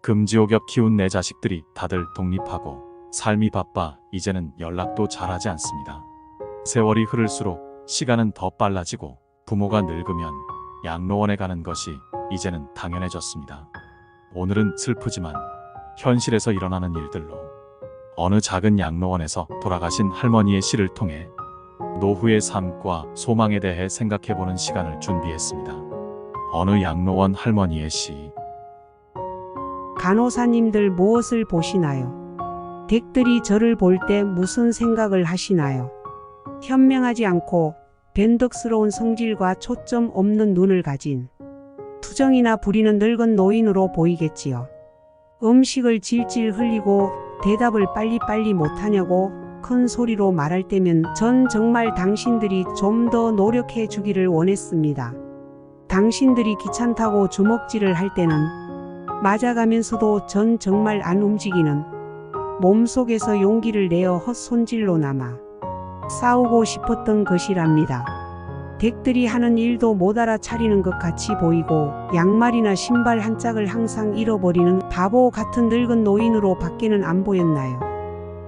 금지옥엽 키운 내 자식들이 다들 독립하고 삶이 바빠 이제는 연락도 잘하지 않습니다. 세월이 흐를수록 시간은 더 빨라지고 부모가 늙으면 양로원에 가는 것이 이제는 당연해졌습니다. 오늘은 슬프지만 현실에서 일어나는 일들로 어느 작은 양로원에서 돌아가신 할머니의 시를 통해 노후의 삶과 소망에 대해 생각해보는 시간을 준비했습니다. 어느 양로원 할머니의 시. 간호사님들 무엇을 보시나요? 댁들이 저를 볼 때 무슨 생각을 하시나요? 현명하지 않고 변덕스러운 성질과 초점 없는 눈을 가진 투정이나 부리는 늙은 노인으로 보이겠지요. 음식을 질질 흘리고 대답을 빨리빨리 못하냐고 큰 소리로 말할 때면 전 정말 당신들이 좀 더 노력해 주기를 원했습니다. 당신들이 귀찮다고 주먹질을 할 때는 맞아가면서도 전 정말 안 움직이는 몸속에서 용기를 내어 헛손질로 남아 싸우고 싶었던 것이랍니다. 댁들이 하는 일도 못 알아차리는 것 같이 보이고 양말이나 신발 한 짝을 항상 잃어버리는 바보 같은 늙은 노인으로 밖에는 안 보였나요?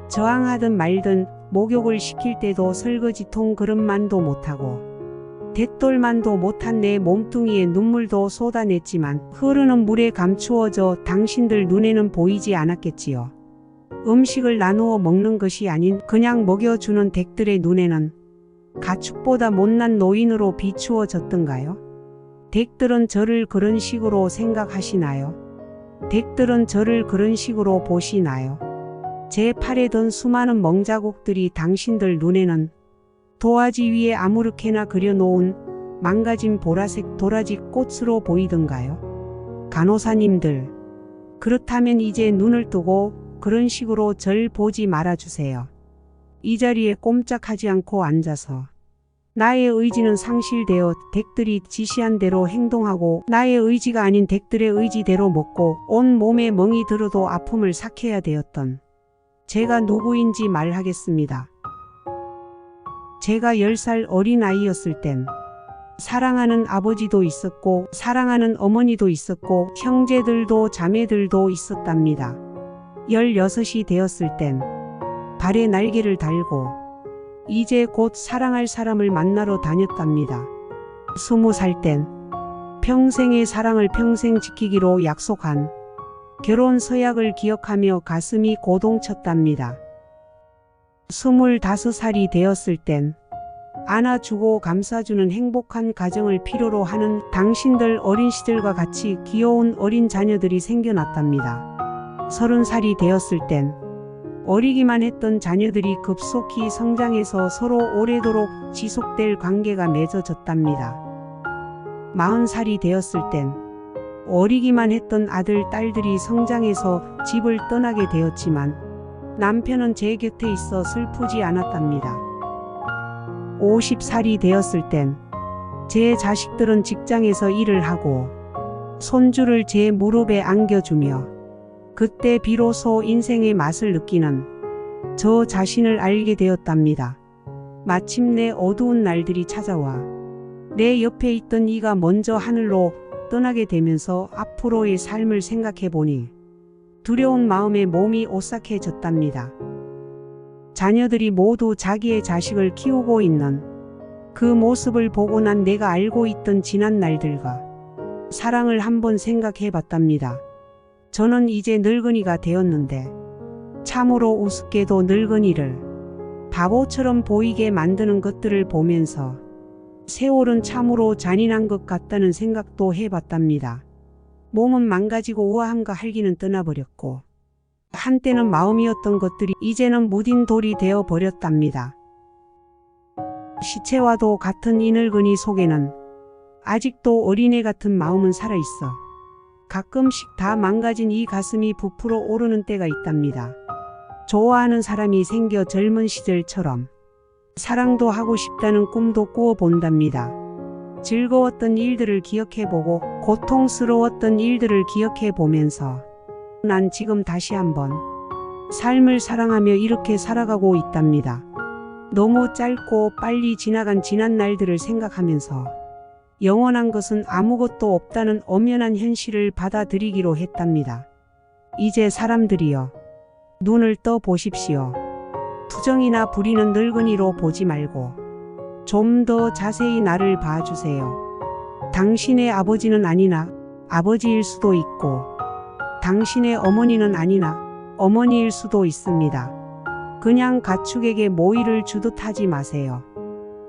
저항하든 말든 목욕을 시킬 때도 설거지통 그릇만도 못하고 대돌만도 못한 내 몸뚱이에 눈물도 쏟아냈지만 흐르는 물에 감추어져 당신들 눈에는 보이지 않았겠지요. 음식을 나누어 먹는 것이 아닌 그냥 먹여주는 댁들의 눈에는 가축보다 못난 노인으로 비추어졌던가요? 댁들은 저를 그런 식으로 생각하시나요? 댁들은 저를 그런 식으로 보시나요? 제 팔에 든 수많은 멍자국들이 당신들 눈에는 도화지 위에 아무렇게나 그려놓은 망가진 보라색 도라지 꽃으로 보이던가요? 간호사님들, 그렇다면 이제 눈을 뜨고 그런 식으로 절 보지 말아주세요. 이 자리에 꼼짝하지 않고 앉아서 나의 의지는 상실되어 댁들이 지시한 대로 행동하고 나의 의지가 아닌 댁들의 의지대로 먹고 온 몸에 멍이 들어도 아픔을 삭혀야 되었던 제가 누구인지 말하겠습니다. 제가 10살 어린 아이였을 땐 사랑하는 아버지도 있었고 사랑하는 어머니도 있었고 형제들도 자매들도 있었답니다. 16이 되었을 땐 발에 날개를 달고 이제 곧 사랑할 사람을 만나러 다녔답니다. 20살 땐 평생의 사랑을 평생 지키기로 약속한 결혼 서약을 기억하며 가슴이 고동쳤답니다. 25살이 되었을 땐 안아주고 감싸주는 행복한 가정을 필요로 하는 당신들 어린 시절과 같이 귀여운 어린 자녀들이 생겨났답니다. 30살이 되었을 땐 어리기만 했던 자녀들이 급속히 성장해서 서로 오래도록 지속될 관계가 맺어졌답니다. 40살이 되었을 땐 어리기만 했던 아들, 딸들이 성장해서 집을 떠나게 되었지만 남편은 제 곁에 있어 슬프지 않았답니다. 50살이 되었을 땐 제 자식들은 직장에서 일을 하고 손주를 제 무릎에 안겨주며 그때 비로소 인생의 맛을 느끼는 저 자신을 알게 되었답니다. 마침내 어두운 날들이 찾아와 내 옆에 있던 이가 먼저 하늘로 떠나게 되면서 앞으로의 삶을 생각해 보니 두려운 마음에 몸이 오싹해졌답니다. 자녀들이 모두 자기의 자식을 키우고 있는 그 모습을 보고 난 내가 알고 있던 지난 날들과 사랑을 한번 생각해 봤답니다. 저는 이제 늙은이가 되었는데 참으로 우습게도 늙은이를 바보처럼 보이게 만드는 것들을 보면서 세월은 참으로 잔인한 것 같다는 생각도 해봤답니다. 몸은 망가지고 우아함과 활기는 떠나버렸고 한때는 마음이었던 것들이 이제는 무딘 돌이 되어 버렸답니다. 시체와도 같은 이 늙은이 속에는 아직도 어린애 같은 마음은 살아있어 가끔씩 다 망가진 이 가슴이 부풀어 오르는 때가 있답니다. 좋아하는 사람이 생겨 젊은 시절처럼 사랑도 하고 싶다는 꿈도 꾸어본답니다. 즐거웠던 일들을 기억해보고 고통스러웠던 일들을 기억해보면서 난 지금 다시 한번 삶을 사랑하며 이렇게 살아가고 있답니다. 너무 짧고 빨리 지나간 지난 날들을 생각하면서 영원한 것은 아무것도 없다는 엄연한 현실을 받아들이기로 했답니다. 이제 사람들이여, 눈을 떠 보십시오. 투정이나 부리는 늙은이로 보지 말고 좀 더 자세히 나를 봐주세요. 당신의 아버지는 아니나 아버지일 수도 있고, 당신의 어머니는 아니나 어머니일 수도 있습니다. 그냥 가축에게 모이를 주듯 하지 마세요.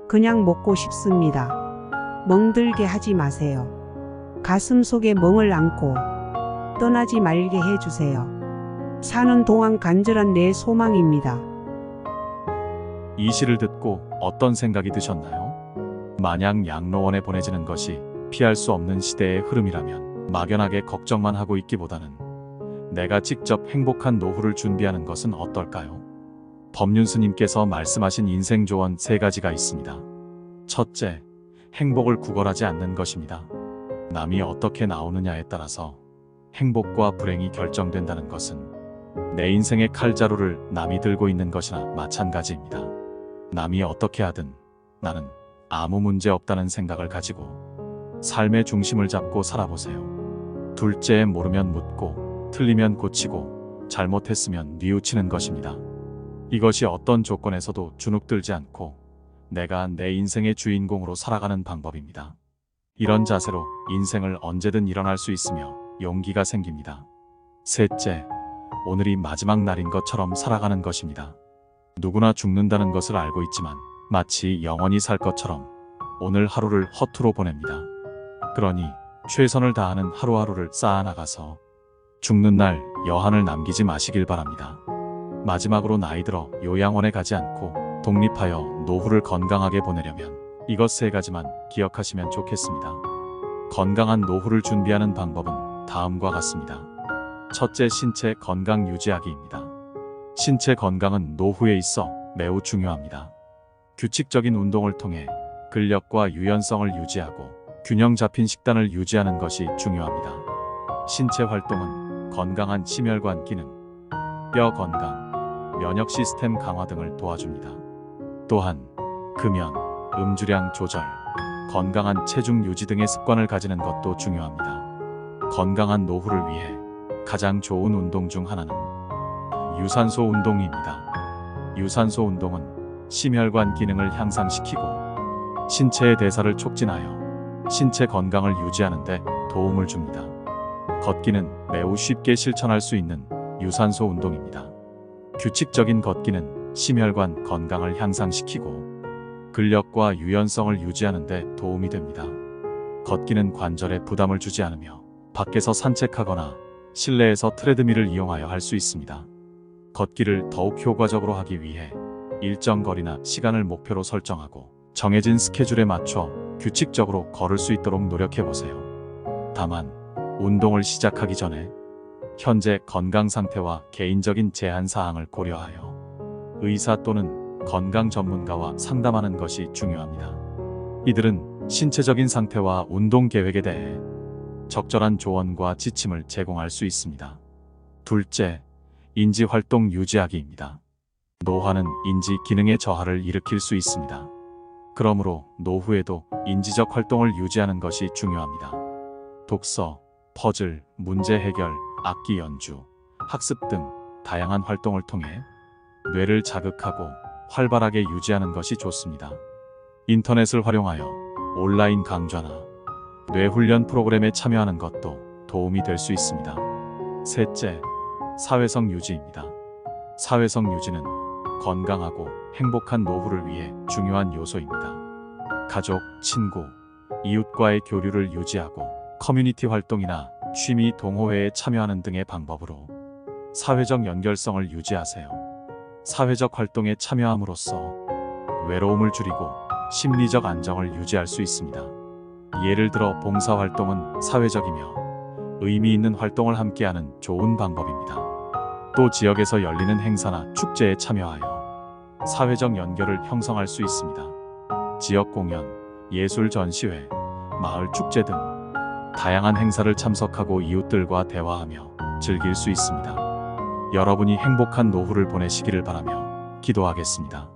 그냥 먹고 싶습니다. 멍들게 하지 마세요. 가슴 속에 멍을 안고 떠나지 말게 해주세요. 사는 동안 간절한 내 소망입니다. 이 시를 듣고 어떤 생각이 드셨나요? 만약 양로원에 보내지는 것이 피할 수 없는 시대의 흐름이라면 막연하게 걱정만 하고 있기보다는 내가 직접 행복한 노후를 준비하는 것은 어떨까요? 법륜스님께서 말씀하신 인생 조언 3가지가 있습니다. 첫째, 행복을 구걸하지 않는 것입니다. 남이 어떻게 나오느냐에 따라서 행복과 불행이 결정된다는 것은 내 인생의 칼자루를 남이 들고 있는 것이나 마찬가지입니다. 남이 어떻게 하든 나는 아무 문제 없다는 생각을 가지고 삶의 중심을 잡고 살아보세요. 둘째, 모르면 묻고 틀리면 고치고 잘못했으면 뉘우치는 것입니다. 이것이 어떤 조건에서도 주눅들지 않고 내가 내 인생의 주인공으로 살아가는 방법입니다. 이런 자세로 인생을 언제든 일어날 수 있으며 용기가 생깁니다. 셋째, 오늘이 마지막 날인 것처럼 살아가는 것입니다. 누구나 죽는다는 것을 알고 있지만 마치 영원히 살 것처럼 오늘 하루를 허투루 보냅니다. 그러니 최선을 다하는 하루하루를 쌓아나가서 죽는 날 여한을 남기지 마시길 바랍니다. 마지막으로 나이 들어 요양원에 가지 않고 독립하여 노후를 건강하게 보내려면 이것 3가지만 기억하시면 좋겠습니다. 건강한 노후를 준비하는 방법은 다음과 같습니다. 첫째, 신체 건강 유지하기입니다. 신체 건강은 노후에 있어 매우 중요합니다. 규칙적인 운동을 통해 근력과 유연성을 유지하고 균형 잡힌 식단을 유지하는 것이 중요합니다. 신체 활동은 건강한 심혈관 기능, 뼈 건강, 면역 시스템 강화 등을 도와줍니다. 또한 금연, 음주량 조절, 건강한 체중 유지 등의 습관을 가지는 것도 중요합니다. 건강한 노후를 위해 가장 좋은 운동 중 하나는 유산소 운동입니다. 유산소 운동은 심혈관 기능을 향상시키고 신체의 대사를 촉진하여 신체 건강을 유지하는 데 도움을 줍니다. 걷기는 매우 쉽게 실천할 수 있는 유산소 운동입니다. 규칙적인 걷기는 심혈관 건강을 향상시키고 근력과 유연성을 유지하는 데 도움이 됩니다. 걷기는 관절에 부담을 주지 않으며 밖에서 산책하거나 실내에서 트레드밀을 이용하여 할 수 있습니다. 걷기를 더욱 효과적으로 하기 위해 일정 거리나 시간을 목표로 설정하고 정해진 스케줄에 맞춰 규칙적으로 걸을 수 있도록 노력해보세요. 다만 운동을 시작하기 전에 현재 건강 상태와 개인적인 제한 사항을 고려하여 의사 또는 건강 전문가와 상담하는 것이 중요합니다. 이들은 신체적인 상태와 운동 계획에 대해 적절한 조언과 지침을 제공할 수 있습니다. 둘째, 인지 활동 유지하기입니다. 노화는 인지 기능의 저하를 일으킬 수 있습니다. 그러므로 노후에도 인지적 활동을 유지하는 것이 중요합니다. 독서, 퍼즐, 문제 해결, 악기 연주, 학습 등 다양한 활동을 통해 뇌를 자극하고 활발하게 유지하는 것이 좋습니다. 인터넷을 활용하여 온라인 강좌나 뇌훈련 프로그램에 참여하는 것도 도움이 될 수 있습니다. 셋째, 사회성 유지입니다. 사회성 유지는 건강하고 행복한 노후를 위해 중요한 요소입니다. 가족, 친구, 이웃과의 교류를 유지하고 커뮤니티 활동이나 취미 동호회에 참여하는 등의 방법으로 사회적 연결성을 유지하세요. 사회적 활동에 참여함으로써 외로움을 줄이고 심리적 안정을 유지할 수 있습니다. 예를 들어 봉사활동은 사회적이며 의미 있는 활동을 함께하는 좋은 방법입니다. 또 지역에서 열리는 행사나 축제에 참여하여 사회적 연결을 형성할 수 있습니다. 지역 공연, 예술 전시회, 마을 축제 등 다양한 행사를 참석하고 이웃들과 대화하며 즐길 수 있습니다. 여러분이 행복한 노후를 보내시기를 바라며 기도하겠습니다.